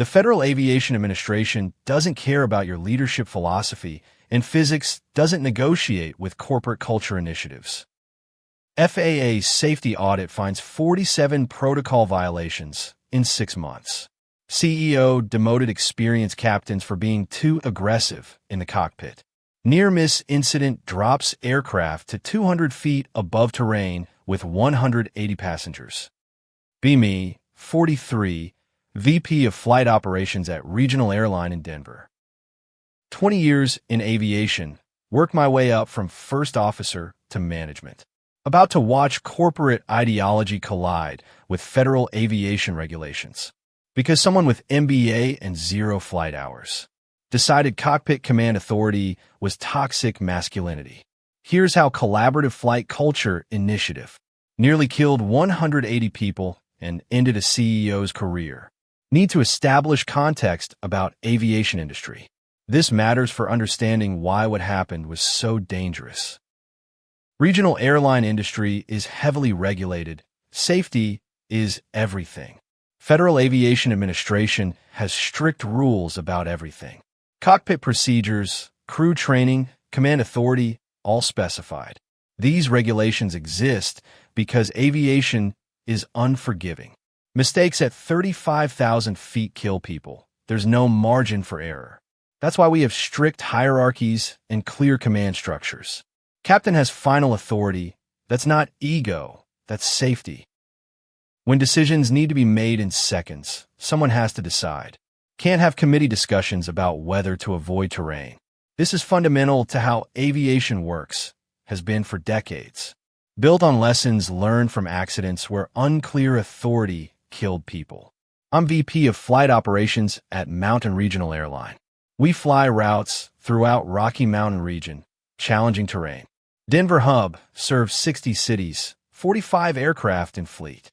The Federal Aviation Administration doesn't care about your leadership philosophy, and physics doesn't negotiate with corporate culture initiatives. FAA's safety audit finds 47 protocol violations in 6 months. CEO demoted experienced captains for being too aggressive in the cockpit. Near-miss incident drops aircraft to 200 feet above terrain with 180 passengers. Me, 43, VP of Flight Operations at Regional Airline in Denver. 20 years in aviation, worked my way up from first officer to management. About to watch corporate ideology collide with federal aviation regulations. Because someone with MBA and 0 flight hours decided cockpit command authority was toxic masculinity. Here's how collaborative flight culture initiative nearly killed 180 people and ended a CEO's career. Need to establish context about aviation industry. This matters for understanding why what happened was so dangerous. Regional airline industry is heavily regulated. Safety is everything. Federal Aviation Administration has strict rules about everything. Cockpit procedures, crew training, command authority, all specified. These regulations exist because aviation is unforgiving. Mistakes at 35,000 feet kill people. There's no margin for error. That's why we have strict hierarchies and clear command structures. Captain has final authority. That's not ego, that's safety. When decisions need to be made in seconds, someone has to decide. Can't have committee discussions about whether to avoid terrain. This is fundamental to how aviation works, has been for decades. Built on lessons learned from accidents where unclear authority killed people. I'm VP of Flight Operations at Mountain Regional Airline. We fly routes throughout Rocky Mountain region, challenging terrain. Denver Hub serves 60 cities, 45 aircraft in fleet.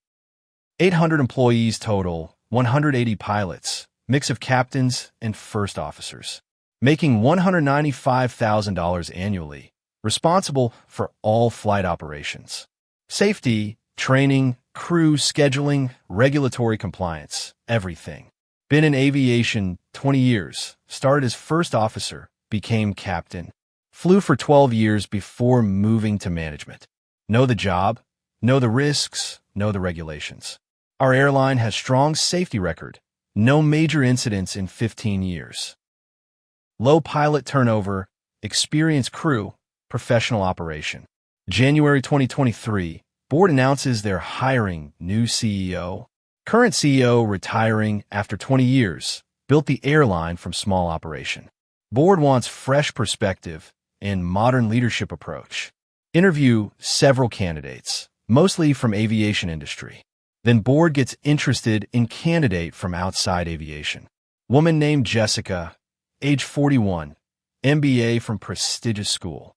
800 employees total, 180 pilots, mix of captains and first officers, making $195,000 annually, responsible for all flight operations. Safety, training, crew scheduling, regulatory compliance, everything. Been in aviation 20 years, started as first officer, became captain. Flew for 12 years before moving to management. Know the job, know the risks, know the regulations. Our airline has strong safety record. No major incidents in 15 years. Low pilot turnover, experienced crew, professional operation. January 2023, board announces they're hiring new CEO. Current CEO retiring after 20 years, built the airline from small operation. Board wants fresh perspective and modern leadership approach. Interview several candidates, mostly from aviation industry. Then board gets interested in candidate from outside aviation. Woman named Jessica, age 41, MBA from prestigious school.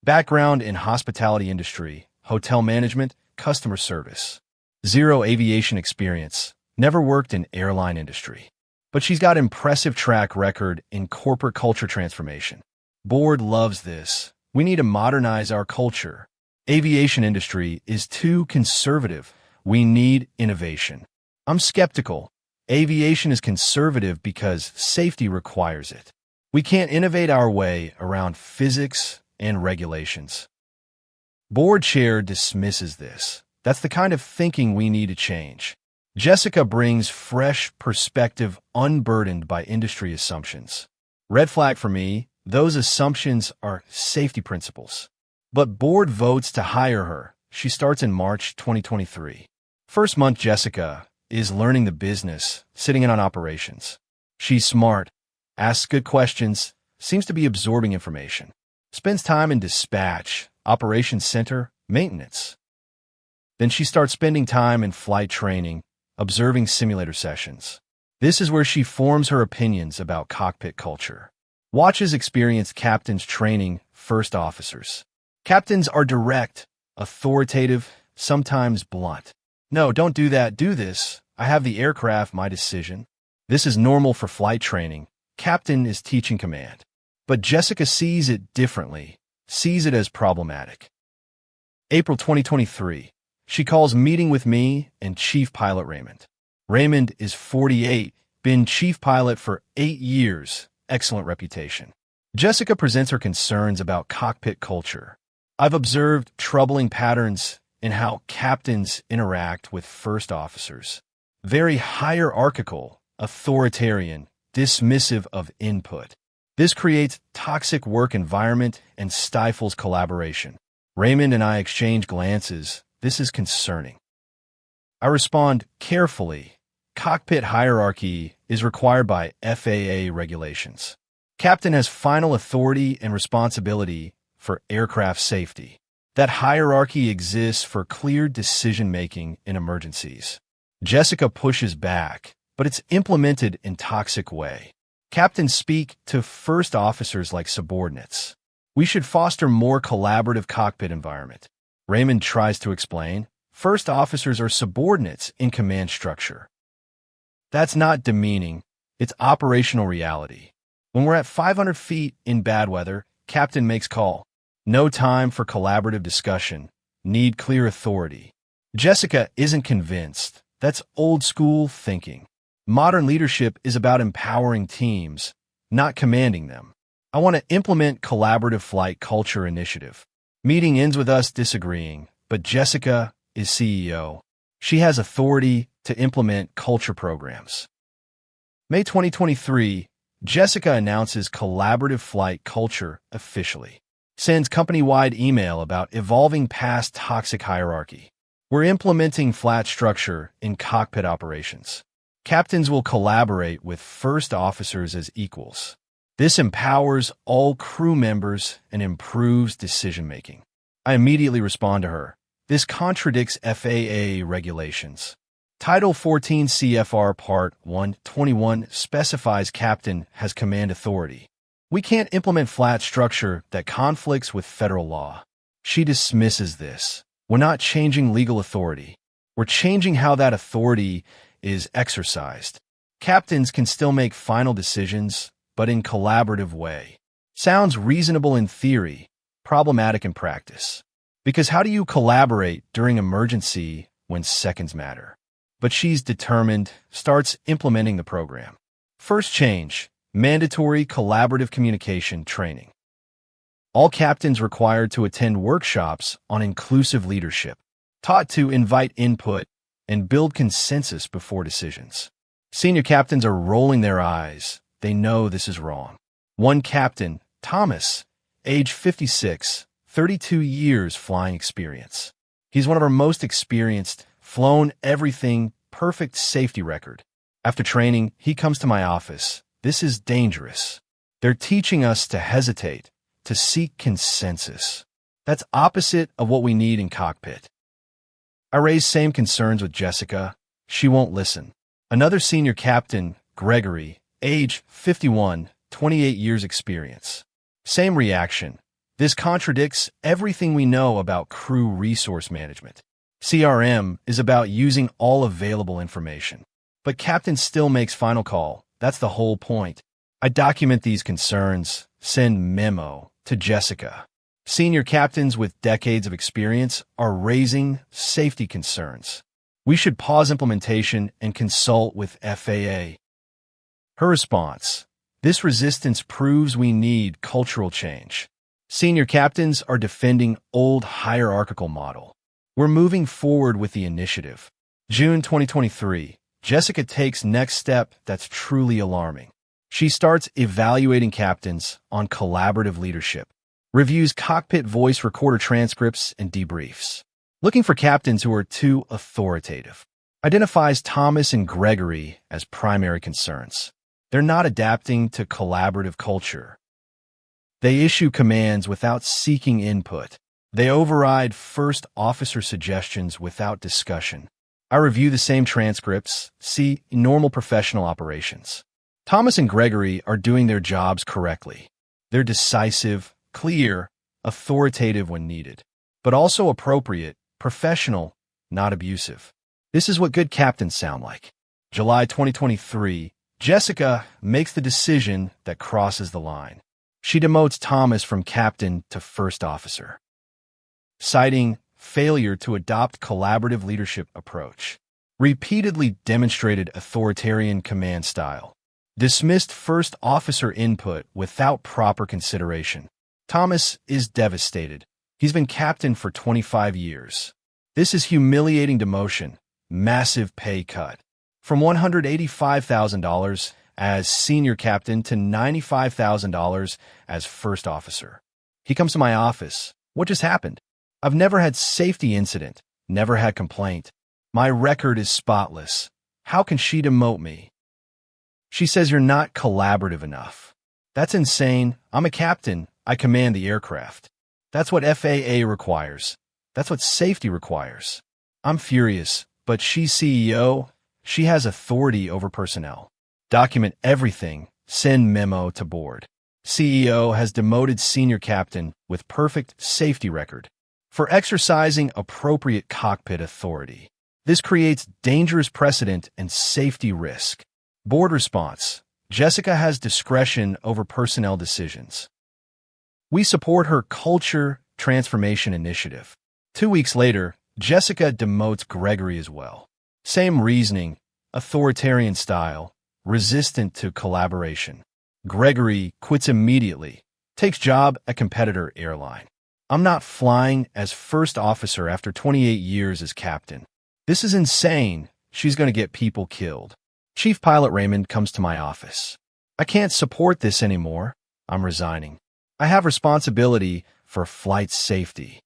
Background in hospitality industry, hotel management, customer service. 0 aviation experience, never worked in airline industry. But she's got impressive track record in corporate culture transformation. Board loves this. We need to modernize our culture. Aviation industry is too conservative. We need innovation. I'm skeptical. Aviation is conservative because safety requires it. We can't innovate our way around physics and regulations. Board chair dismisses this. That's the kind of thinking we need to change. Jessica brings fresh perspective unburdened by industry assumptions. Red flag for me, those assumptions are safety principles. But board votes to hire her. She starts in March 2023. First month, Jessica is learning the business, sitting in on operations. She's smart, asks good questions, seems to be absorbing information. Spends time in dispatch, operations center, maintenance. Then she starts spending time in flight training, observing simulator sessions. This is where she forms her opinions about cockpit culture. Watches experienced captains training first officers. Captains are direct, authoritative, sometimes blunt. No, don't do that, do this. I have the aircraft, my decision. This is normal for flight training. Captain is teaching command. But Jessica sees it differently, sees it as problematic. April 2023. She calls meeting with me and Chief Pilot Raymond. Raymond is 48, Been chief pilot for 8 years. Excellent reputation. Jessica presents her concerns about cockpit culture. I've observed troubling patterns in how captains interact with first officers. Very hierarchical, authoritarian, dismissive of input. This creates toxic work environment and stifles collaboration. Raymond and I exchange glances. This is concerning. I respond carefully. Cockpit hierarchy is required by FAA regulations. Captain has final authority and responsibility for aircraft safety. That hierarchy exists for clear decision-making in emergencies. Jessica pushes back, but it's implemented in toxic way. Captains speak to first officers like subordinates. We should foster more collaborative cockpit environment. Raymond tries to explain, first officers are subordinates in command structure. That's not demeaning, it's operational reality. When we're at 500 feet in bad weather, captain makes call. No time for collaborative discussion. Need clear authority. Jessica isn't convinced. That's old school thinking. Modern leadership is about empowering teams, not commanding them. I want to implement collaborative flight culture initiative. Meeting ends with us disagreeing, but Jessica is CEO. She has authority to implement culture programs. May 2023, Jessica announces collaborative flight culture officially. Sends company-wide email about evolving past toxic hierarchy. We're implementing flat structure in cockpit operations. Captains will collaborate with first officers as equals. This empowers all crew members and improves decision-making. I immediately respond to her. This contradicts FAA regulations. Title 14 CFR Part 121 specifies captain has command authority. We can't implement flat structure that conflicts with federal law. She dismisses this. We're not changing legal authority. We're changing how that authority is exercised. Captains can still make final decisions, but in collaborative way. Sounds reasonable in theory, problematic in practice. Because how do you collaborate during emergency when seconds matter? But she's determined, starts implementing the program. First change, mandatory collaborative communication training. All captains required to attend workshops on inclusive leadership, taught to invite input and build consensus before decisions. Senior captains are rolling their eyes. They know this is wrong. One captain, Thomas, age 56, 32 years flying experience. He's one of our most experienced, flown everything, perfect safety record. After training, he comes to my office. This is dangerous. They're teaching us to hesitate, to seek consensus. That's opposite of what we need in cockpit. I raise same concerns with Jessica. She won't listen. Another senior captain, Gregory, age 51, 28 years experience. Same reaction. This contradicts everything we know about crew resource management. CRM is about using all available information. But captain still makes final call. That's the whole point. I document these concerns, send memo to Jessica. Senior captains with decades of experience are raising safety concerns. We should pause implementation and consult with FAA. Her response: this resistance proves we need cultural change. Senior captains are defending old hierarchical model. We're moving forward with the initiative. June 2023, Jessica takes next step that's truly alarming. She starts evaluating captains on collaborative leadership, reviews cockpit voice recorder transcripts and debriefs, looking for captains who are too authoritative. Identifies Thomas and Gregory as primary concerns. They're not adapting to collaborative culture. They issue commands without seeking input. They override first officer suggestions without discussion. I review the same transcripts, see normal professional operations. Thomas and Gregory are doing their jobs correctly. They're decisive, clear, authoritative when needed, but also appropriate, professional, not abusive. This is what good captains sound like. July 2023, Jessica makes the decision that crosses the line. She demotes Thomas from captain to first officer, citing failure to adopt collaborative leadership approach. Repeatedly demonstrated authoritarian command style. Dismissed first officer input without proper consideration. Thomas is devastated. He's been captain for 25 years. This is humiliating demotion, massive pay cut. From $185,000 as senior captain to $95,000 as first officer. He comes to my office. What just happened? I've never had safety incident, never had complaint. My record is spotless. How can she demote me? She says you're not collaborative enough. That's insane. I'm a captain. I command the aircraft. That's what FAA requires. That's what safety requires. I'm furious, but she's CEO. She has authority over personnel. Document everything. Send memo to board. CEO has demoted senior captain with perfect safety record for exercising appropriate cockpit authority. This creates dangerous precedent and safety risk. Board response. Jessica has discretion over personnel decisions. We support her culture transformation initiative. 2 weeks later, Jessica demotes Gregory as well. Same reasoning, authoritarian style, resistant to collaboration. Gregory quits immediately, takes job at competitor Airline. I'm not flying as first officer after 28 years as captain. This is insane. She's going to get people killed. Chief Pilot Raymond comes to my office. I can't support this anymore. I'm resigning. I have responsibility for flight safety.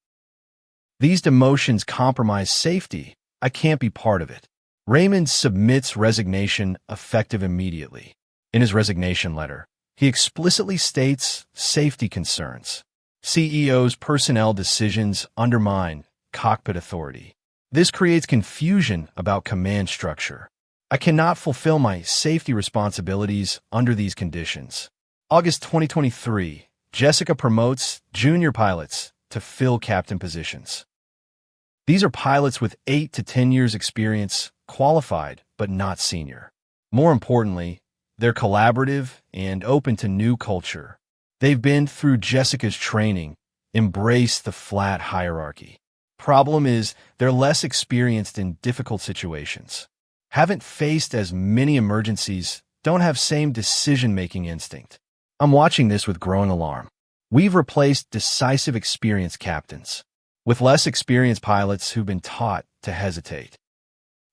These demotions compromise safety. I can't be part of it. Raymond submits resignation effective immediately. In his resignation letter, he explicitly states safety concerns. CEO's personnel decisions undermine cockpit authority. This creates confusion about command structure. I cannot fulfill my safety responsibilities under these conditions. August 2023, Jessica promotes junior pilots to fill captain positions. These are pilots with 8 to 10 years experience, qualified but not senior. More importantly, they're collaborative and open to new culture. They've been through Jessica's training, embraced the flat hierarchy. Problem is, they're less experienced in difficult situations. Haven't faced as many emergencies, don't have same decision-making instinct. I'm watching this with growing alarm. We've replaced decisive experienced captains with less experienced pilots who've been taught to hesitate.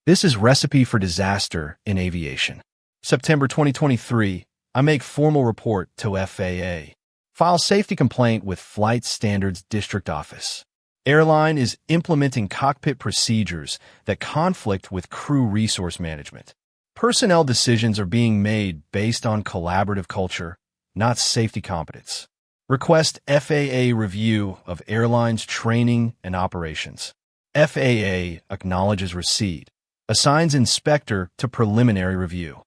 This is recipe for disaster in aviation. September 2023, I make formal report to FAA. File safety complaint with Flight Standards District Office. Airline is implementing cockpit procedures that conflict with crew resource management. Personnel decisions are being made based on collaborative culture, not safety competence. Request FAA review of airlines' training and operations. FAA acknowledges receipt. Assigns inspector to preliminary review.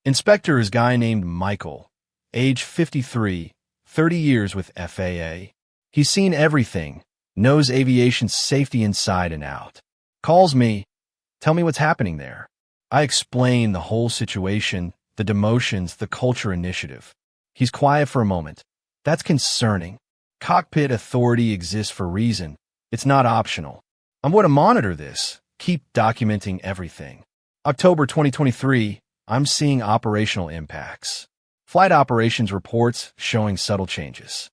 Inspector is guy named Michael, age 53, 30 years with FAA. He's seen everything. Knows aviation safety inside and out. Calls me, tell me what's happening there. I explain the whole situation, the demotions, the culture initiative. He's quiet for a moment. That's concerning. Cockpit authority exists for reason. It's not optional. I'm going to monitor this. Keep documenting everything. October 2023, I'm seeing operational impacts. Flight operations reports showing subtle changes.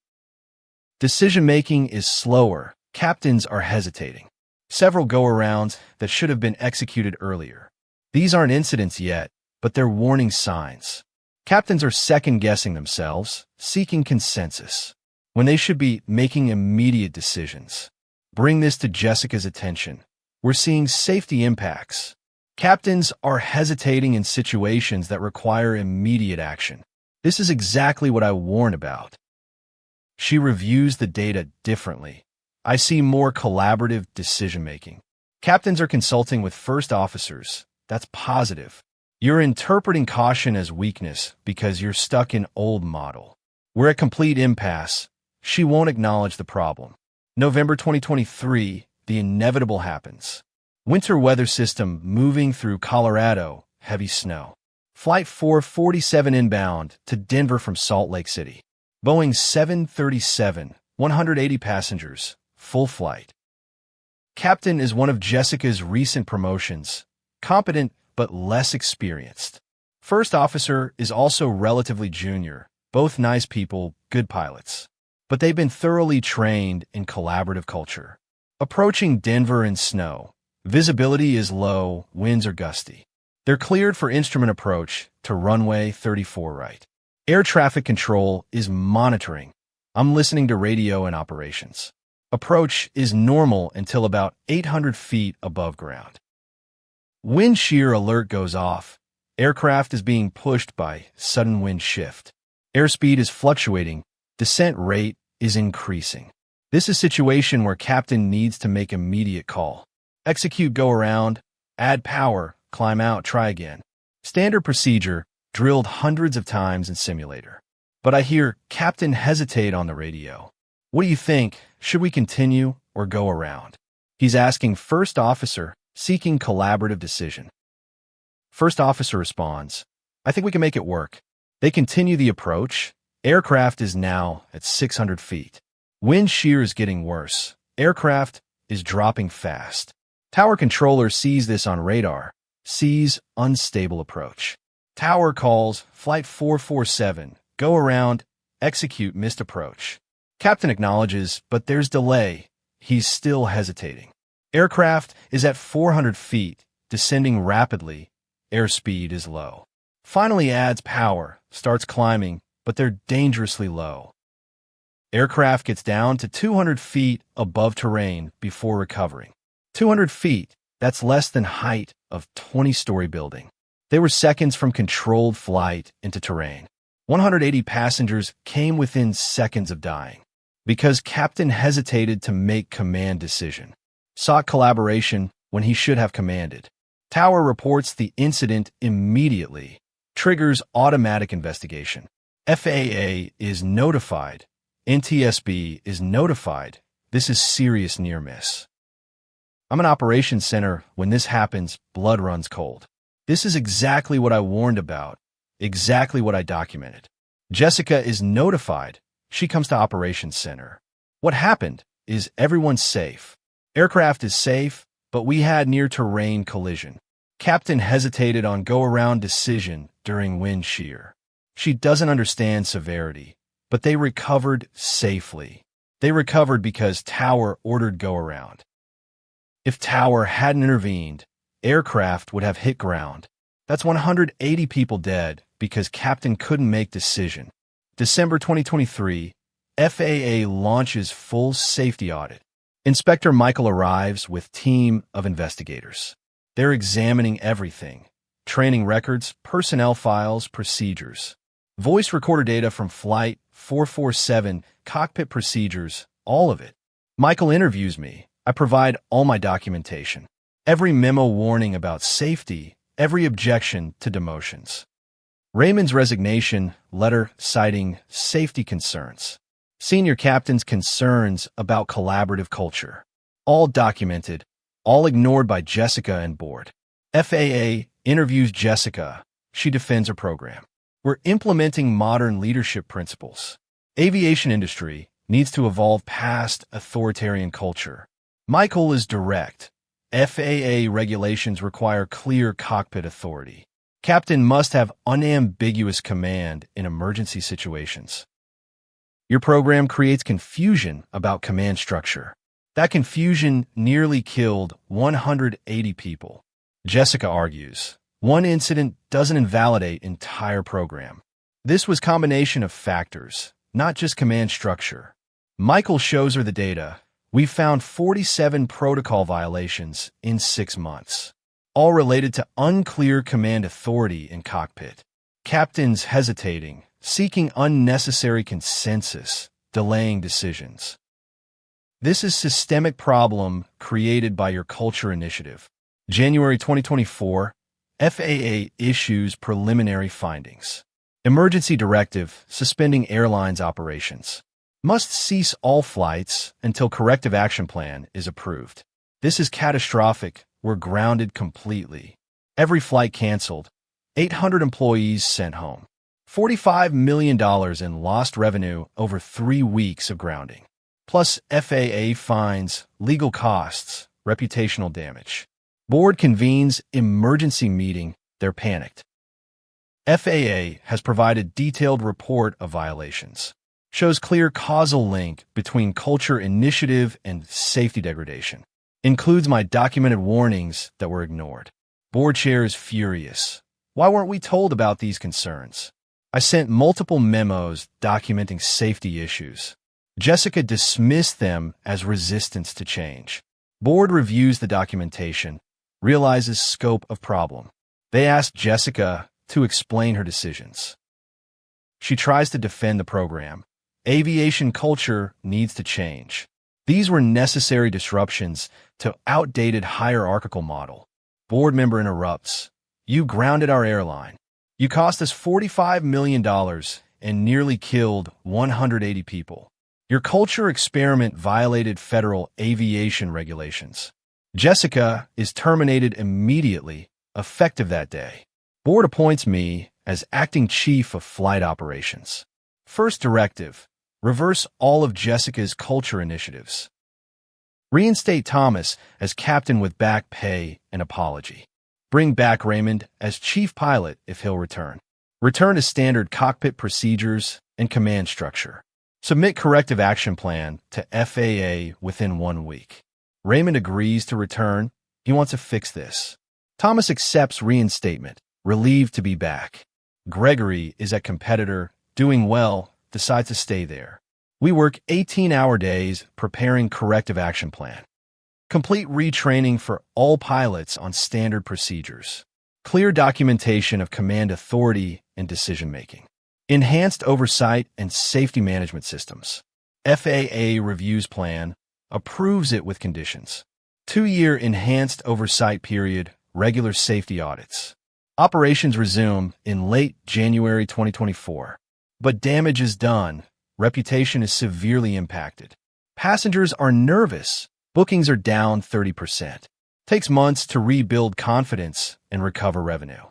Decision-making is slower. Captains are hesitating. Several go-arounds that should have been executed earlier. These aren't incidents yet, but they're warning signs. Captains are second-guessing themselves, seeking consensus, when they should be making immediate decisions. Bring this to Jessica's attention. We're seeing safety impacts. Captains are hesitating in situations that require immediate action. This is exactly what I warned about. She reviews the data differently. I see more collaborative decision-making. Captains are consulting with first officers. That's positive. You're interpreting caution as weakness because you're stuck in old model. We're at complete impasse. She won't acknowledge the problem. November 2023, the inevitable happens. Winter weather system moving through Colorado, heavy snow. Flight 447 inbound to Denver from Salt Lake City. Boeing 737, 180 passengers, full flight. Captain is one of Jessica's recent promotions, competent but less experienced. First officer is also relatively junior, both nice people, good pilots. But they've been thoroughly trained in collaborative culture. Approaching Denver in snow. Visibility is low, winds are gusty. They're cleared for instrument approach to runway 34 right. Air traffic control is monitoring. I'm listening to radio and operations. Approach is normal until about 800 feet above ground. Wind shear alert goes off. Aircraft is being pushed by sudden wind shift. Airspeed is fluctuating. Descent rate is increasing. This is a situation where captain needs to make immediate call. Execute go around, add power, climb out, try again. Standard procedure, drilled hundreds of times in simulator. But I hear captain hesitate on the radio. What do you think? Should we continue or go around? He's asking first officer, seeking collaborative decision. First officer responds, I think we can make it work. They continue the approach. Aircraft is now at 600 feet. Wind shear is getting worse. Aircraft is dropping fast. Tower controller sees this on radar, sees unstable approach. Tower calls, Flight 447, go around, execute missed approach. Captain acknowledges, but there's delay. He's still hesitating. Aircraft is at 400 feet, descending rapidly. Airspeed is low. Finally adds power, starts climbing, but they're dangerously low. Aircraft gets down to 200 feet above terrain before recovering. 200 feet, that's less than height of 20-story building. They were seconds from controlled flight into terrain. 180 passengers came within seconds of dying because captain hesitated to make command decision. Sought collaboration when he should have commanded. Tower reports the incident immediately. Triggers automatic investigation. FAA is notified. NTSB is notified. This is serious near miss. I'm an operations center. When this happens, blood runs cold. This is exactly what I warned about, exactly what I documented. Jessica is notified. She comes to operations center. What happened is everyone safe. Aircraft is safe, but we had near-terrain collision. Captain hesitated on go-around decision during wind shear. She doesn't understand severity, but they recovered safely. They recovered because Tower ordered go-around. If Tower hadn't intervened, aircraft would have hit ground. That's 180 people dead because captain couldn't make decision. December 2023, FAA launches full safety audit. Inspector Michael arrives with team of investigators. They're examining everything. Training records, personnel files, procedures. Voice recorder data from Flight 447, cockpit procedures, all of it. Michael interviews me. I provide all my documentation. Every memo warning about safety, every objection to demotions. Raymond's resignation letter citing safety concerns. Senior captain's concerns about collaborative culture. All documented, all ignored by Jessica and board. FAA interviews Jessica. She defends her program. We're implementing modern leadership principles. Aviation industry needs to evolve past authoritarian culture. Michael is direct. FAA regulations require clear cockpit authority. Captain must have unambiguous command in emergency situations. Your program creates confusion about command structure. That confusion nearly killed 180 people. Jessica argues, one incident doesn't invalidate entire program. This was combination of factors, not just command structure. Michael shows her the data. We found 47 protocol violations in 6 months, all related to unclear command authority in cockpit. Captains hesitating, seeking unnecessary consensus, delaying decisions. This is systemic problem created by your culture initiative. January 2024, FAA issues preliminary findings. Emergency directive suspending airlines operations. Must cease all flights until corrective action plan is approved. This is catastrophic. We're grounded completely. Every flight canceled. 800 employees sent home. $45 million in lost revenue over 3 weeks of grounding. Plus FAA fines, legal costs, reputational damage. Board convenes emergency meeting. They're panicked. FAA has provided detailed report of violations. Shows clear causal link between culture initiative and safety degradation. Includes my documented warnings that were ignored. Board chair is furious. Why weren't we told about these concerns? I sent multiple memos documenting safety issues. Jessica dismissed them as resistance to change. Board reviews the documentation, realizes scope of problem. They ask Jessica to explain her decisions. She tries to defend the program. Aviation culture needs to change. These were necessary disruptions to outdated hierarchical model. Board member interrupts. You grounded our airline. You cost us $45 million and nearly killed 180 people. Your culture experiment violated federal aviation regulations. Jessica is terminated immediately, effective that day. Board appoints me as acting chief of flight operations. First directive, reverse all of Jessica's culture initiatives. Reinstate Thomas as captain with back pay and apology. Bring back Raymond as chief pilot if he'll return. Return to standard cockpit procedures and command structure. Submit corrective action plan to FAA within 1 week. Raymond agrees to return. He wants to fix this. Thomas accepts reinstatement, relieved to be back. Gregory is a competitor, doing well, decides to stay there. We work 18-hour days preparing corrective action plan. Complete retraining for all pilots on standard procedures. Clear documentation of command authority and decision-making. Enhanced oversight and safety management systems. FAA reviews plan, approves it with conditions. 2-year enhanced oversight period, regular safety audits. Operations resume in late January 2024. But damage is done. Reputation is severely impacted. Passengers are nervous. Bookings are down 30%. Takes months to rebuild confidence and recover revenue.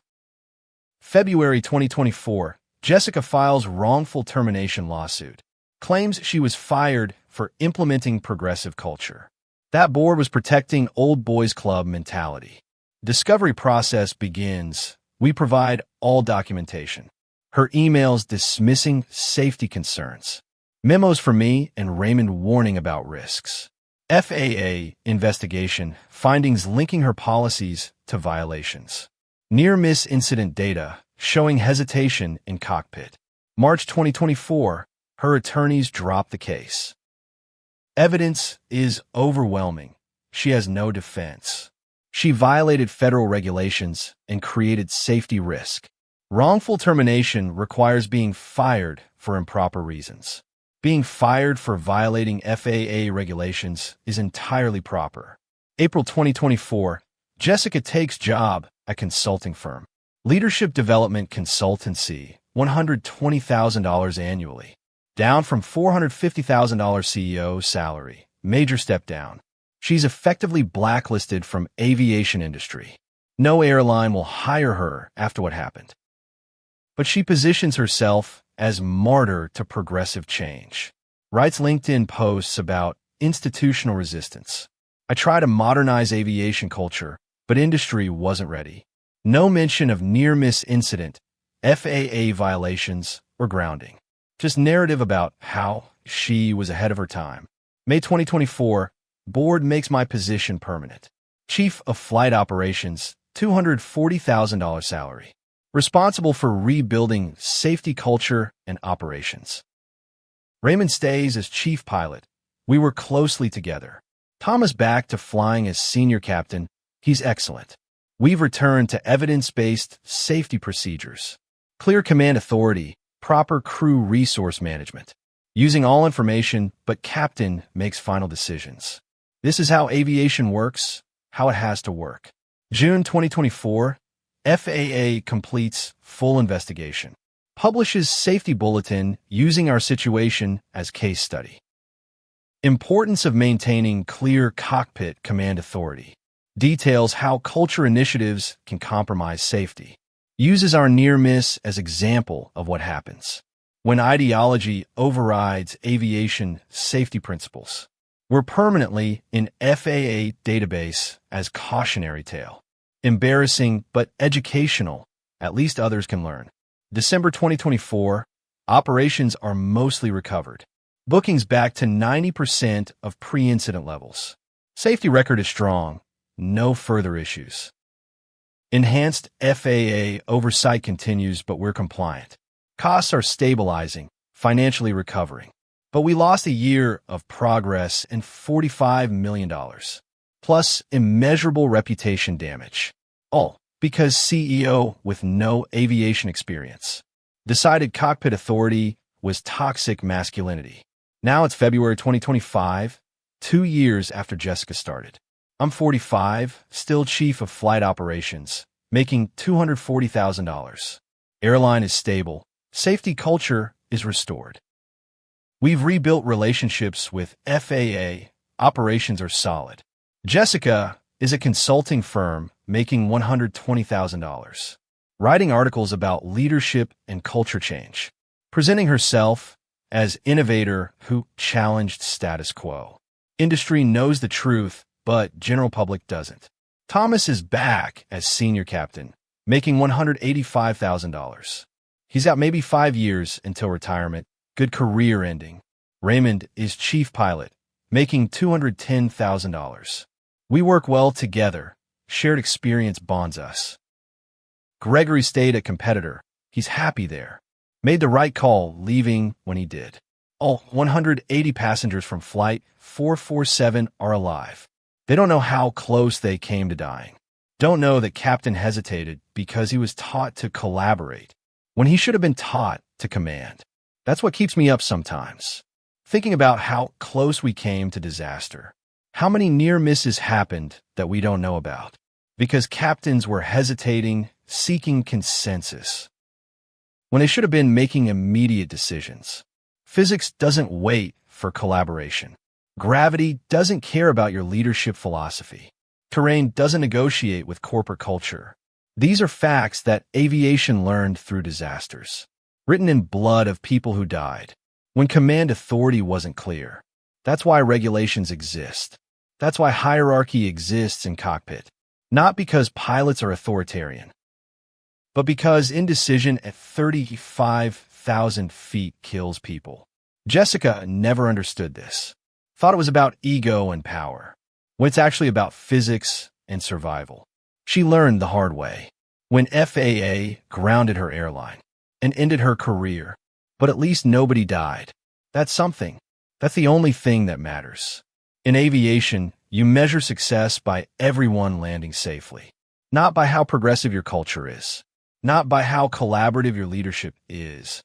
February 2024, Jessica files wrongful termination lawsuit. Claims she was fired for implementing progressive culture. That board was protecting old boys club mentality. Discovery process begins. We provide all documentation. Her emails dismissing safety concerns. Memos from me and Raymond warning about risks. FAA investigation, findings linking her policies to violations. Near-miss incident data showing hesitation in cockpit. March 2024, her attorneys drop the case. Evidence is overwhelming. She has no defense. She violated federal regulations and created safety risk. Wrongful termination requires being fired for improper reasons. Being fired for violating FAA regulations is entirely proper. April 2024, Jessica takes job at consulting firm. Leadership Development Consultancy, $120,000 annually. Down from $450,000 CEO salary. Major step down. She's effectively blacklisted from aviation industry. No airline will hire her after what happened. But she positions herself as martyr to progressive change. Writes LinkedIn posts about institutional resistance. I try to modernize aviation culture, but industry wasn't ready. No mention of near-miss incident, FAA violations, or grounding. Just narrative about how she was ahead of her time. May 2024, board makes my position permanent. Chief of Flight Operations, $240,000 salary. Responsible for rebuilding safety culture and operations. Raymond stays as chief pilot. We work closely together. Tom is back to flying as senior captain. He's excellent. We've returned to evidence-based safety procedures. Clear command authority, proper crew resource management. Using all information, but captain makes final decisions. This is how aviation works, how it has to work. June 2024, FAA completes full investigation. Publishes safety bulletin using our situation as case study. Importance of maintaining clear cockpit command authority. Details how culture initiatives can compromise safety. Uses our near-miss as example of what happens when ideology overrides aviation safety principles. We're permanently in FAA database as cautionary tale. Embarrassing, but educational. At least others can learn. December 2024, operations are mostly recovered. Bookings back to 90% of pre-incident levels. Safety record is strong. No further issues. Enhanced FAA oversight continues, but we're compliant. Costs are stabilizing, financially recovering. But we lost a year of progress and $45 million. Plus immeasurable reputation damage. All because CEO with no aviation experience decided cockpit authority was toxic masculinity. Now it's February 2025, 2 years after Jessica started. I'm 45, still chief of flight operations, making $240,000. Airline is stable. Safety culture is restored. We've rebuilt relationships with FAA. Operations are solid. Jessica is a consulting firm making $120,000. Writing articles about leadership and culture change. Presenting herself as innovator who challenged status quo. Industry knows the truth, but general public doesn't. Thomas is back as senior captain, making $185,000. He's out maybe 5 years until retirement. Good career ending. Raymond is chief pilot, making $210,000. We work well together. Shared experience bonds us. Gregory stayed a competitor. He's happy there. Made the right call leaving when he did. All 180 passengers from Flight 447 are alive. They don't know how close they came to dying. Don't know that Captain hesitated because he was taught to collaborate when he should have been taught to command. That's what keeps me up sometimes. Thinking about how close we came to disaster. How many near misses happened that we don't know about? Because captains were hesitating, seeking consensus, when they should have been making immediate decisions. Physics doesn't wait for collaboration. Gravity doesn't care about your leadership philosophy. Terrain doesn't negotiate with corporate culture. These are facts that aviation learned through disasters, written in blood of people who died, when command authority wasn't clear. That's why regulations exist. That's why hierarchy exists in cockpit. Not because pilots are authoritarian, but because indecision at 35,000 feet kills people. Jessica never understood this. Thought it was about ego and power, when it's actually about physics and survival. She learned the hard way when FAA grounded her airline and ended her career. But at least nobody died. That's something. That's the only thing that matters. In aviation, you measure success by everyone landing safely, not by how progressive your culture is, not by how collaborative your leadership is,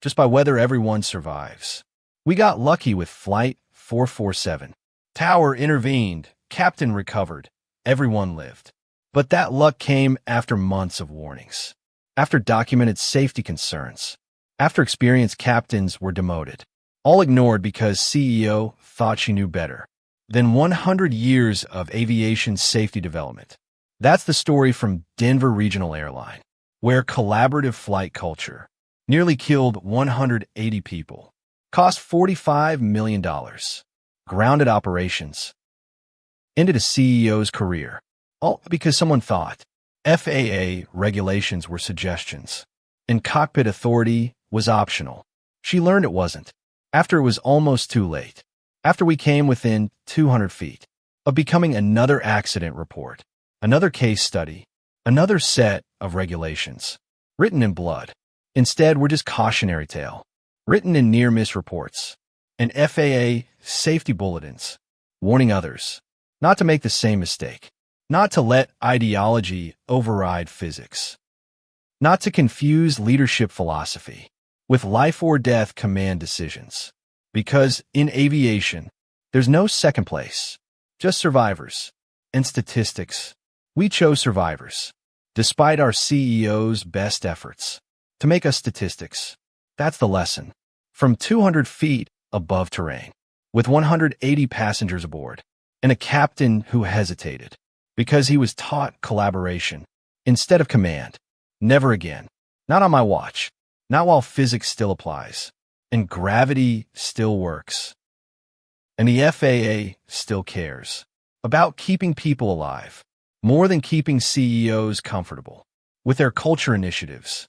just by whether everyone survives. We got lucky with Flight 447. Tower intervened, captain recovered, everyone lived. But that luck came after months of warnings, after documented safety concerns, after experienced captains were demoted, all ignored because CEO thought she knew better. Then 100 years of aviation safety development. That's the story from Denver Regional Airline, where collaborative flight culture nearly killed 180 people, cost $45 million, grounded operations, ended a CEO's career, all because someone thought FAA regulations were suggestions and cockpit authority was optional. She learned it wasn't, after it was almost too late, after we came within 200 feet of becoming another accident report, another case study, another set of regulations, written in blood. Instead, we're just cautionary tale, written in near-miss reports, and FAA safety bulletins, warning others not to make the same mistake, not to let ideology override physics, not to confuse leadership philosophy with life or death command decisions. Because in aviation, there's no second place, just survivors and statistics. We chose survivors, despite our CEO's best efforts, to make us statistics. That's the lesson. From 200 feet above terrain, with 180 passengers aboard, and a captain who hesitated, because he was taught collaboration instead of command. Never again. Not on my watch. Not while physics still applies and gravity still works. And the FAA still cares about keeping people alive, more than keeping CEOs comfortable. With their culture initiatives,